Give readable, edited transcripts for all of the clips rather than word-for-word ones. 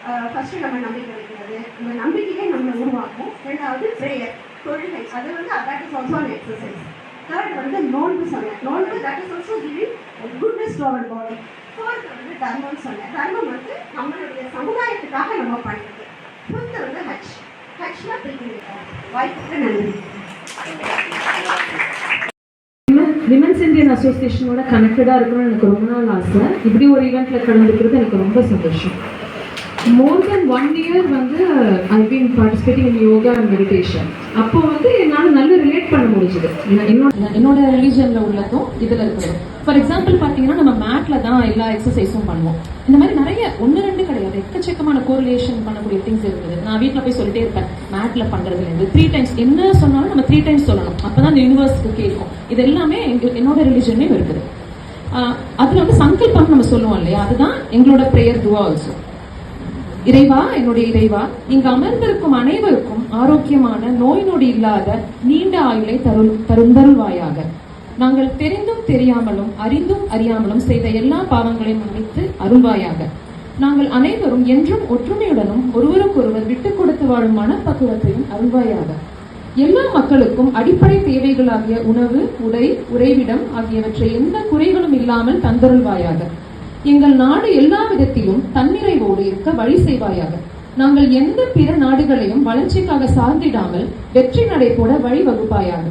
First நம்ம நம்பிக்கை வைக்கிறது, இந்த நம்பிக்கையே நம்மளை உருவாக்கும். ரெண்டாவது ப்ரேயர், தொழுகை, அது வந்து that is also an exercise. Third வந்து நோன்பு சொன்னேன், நோன்பு that is also giving goodness to our body. Fourth வந்து தர்மம் சொன்னேன், தர்மம் வந்து நம்மளுடைய சமுதாயத்துக்காக நம்ம பண்ணுறது. ஃபிஃப்த் வந்து ஹஜ்னா பிரிக்கிறேன். வாய்ப்புக்கு நன்றி. விமென்ஸ் இந்தியன் அசோசியேஷனோட கனெக்டடாக இருக்கணும்னு எனக்கு ரொம்ப நாள் ஆசை. இப்படி ஒரு ஈவெண்ட்டில் கலந்துக்கிறது எனக்கு ரொம்ப சந்தோஷம். மோர் தென் 1 year வந்து I been participating in yoga and meditation. அப்போ வந்து என்னால் நல்லா ரிலேட் பண்ண முடிஞ்சுது என்னோட ரிலீஜனில் உள்ளதும் இதில் இருக்கிறது. ஃபார் எக்ஸாம்பிள் பார்த்தீங்கன்னா நம்ம மேட்டில் தான் எல்லா எக்ஸசைஸும் பண்ணுவோம். இந்த மாதிரி நிறைய 1-2 கிடையாது, எக்கச்சக்கமான கோரிலேஷன் பண்ணக்கூடிய திங்ஸ் இருக்குது. நான் வீட்டில் போய் சொல்லிட்டே இருப்பேன், மேட்டில் பண்ணுறதுலேருந்து 3 times என்ன சொன்னாலும் நம்ம 3 times சொல்லணும், அப்போ தான் அந்த யூனிவர்ஸ்க்கு கேட்கும். இது எல்லாமே என்னோட ரிலீஜன்லேயும் இருக்குது. அதில் வந்து சங்கல்பம் நம்ம சொல்லுவோம் இல்லையா, அதுதான் எங்களோட ப்ரேயர் துவா ஆல்சோ. இறைவா, என்னுடைய இறைவா, இங்கு அமர்ந்திருக்கும் அனைவருக்கும் ஆரோக்கியமான நோய் நொடி இல்லாத நீண்ட ஆயுளை தருந்தருள்வாயாக. நாங்கள் தெரிந்தும் தெரியாமலும் அறிந்தும் அறியாமலும் செய்த எல்லா பாவங்களையும் மன்னித்து அருள்வாயாக. நாங்கள் அனைவரும் என்றும் ஒற்றுமையுடனும் ஒருவருக்கொருவர் விட்டுக் கொடுத்து வாழும் மனப்பக்குவத்தையும் அருள்வாயாக. எல்லா மக்களுக்கும் அடிப்படை தேவைகளாகிய உணவு, உடை, உறைவிடம் ஆகியவற்றை எந்த குறைகளும் இல்லாமல் தந்தருள்வாயாக. எங்கள் நாடு எல்லா விதத்திலும் தன்னிறைவோடு இருக்க வழி செய்வாயாக. நாங்கள் எந்த பிற நாடுகளையும் வளர்ச்சிக்காக சார்ந்திடாமல் வெற்றி நடை போட வழி வகுப்பாயாக.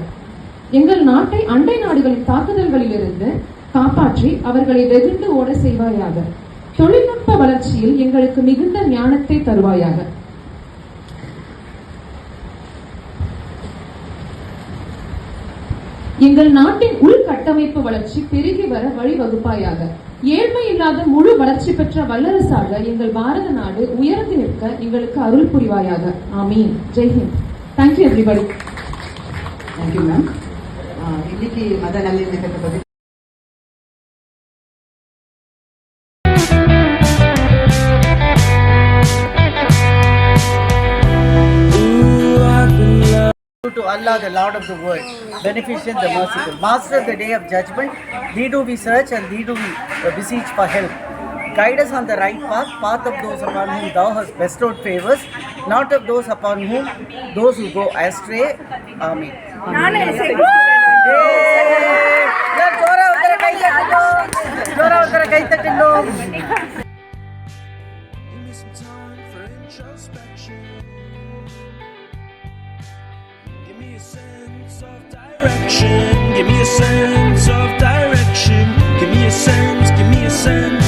எங்கள் நாட்டை அண்டை நாடுகளின் தாக்குதல்களிலிருந்து காப்பாற்றி அவர்களை வெகுண்டு ஓட செய்வாயாக. தொழில்நுட்ப வளர்ச்சியில் எங்களுக்கு மிகுந்த ஞானத்தை தருவாயாக. எங்கள் நாட்டின் உள்கட்டமைப்பு வளர்ச்சி பெருகி வர வழி வகுப்பாயாக. ஏழ்மை இல்லாத முழு வளர்ச்சி பெற்ற வல்லரசாக எங்கள் பாரத நாடு உயர்ந்து நிற்க எங்களுக்கு அருள் புரிவாயாக. ஆமீன். ஜெய்ஹிந்த். Thank you everybody. Thank you ma'am. இன்னைக்கு மத நல்லிணக்கத்தை பற்றி to Allah, the Lord of the world, beneficent, the merciful, Master of the day of judgment. Thee do we search and thee do we beseech for help. Guide us on the right path, path of those upon whom thou hast bestowed favors, not of those upon whom those who go astray. Amen. Give me a sense of direction. Give me a sense, give me a sense.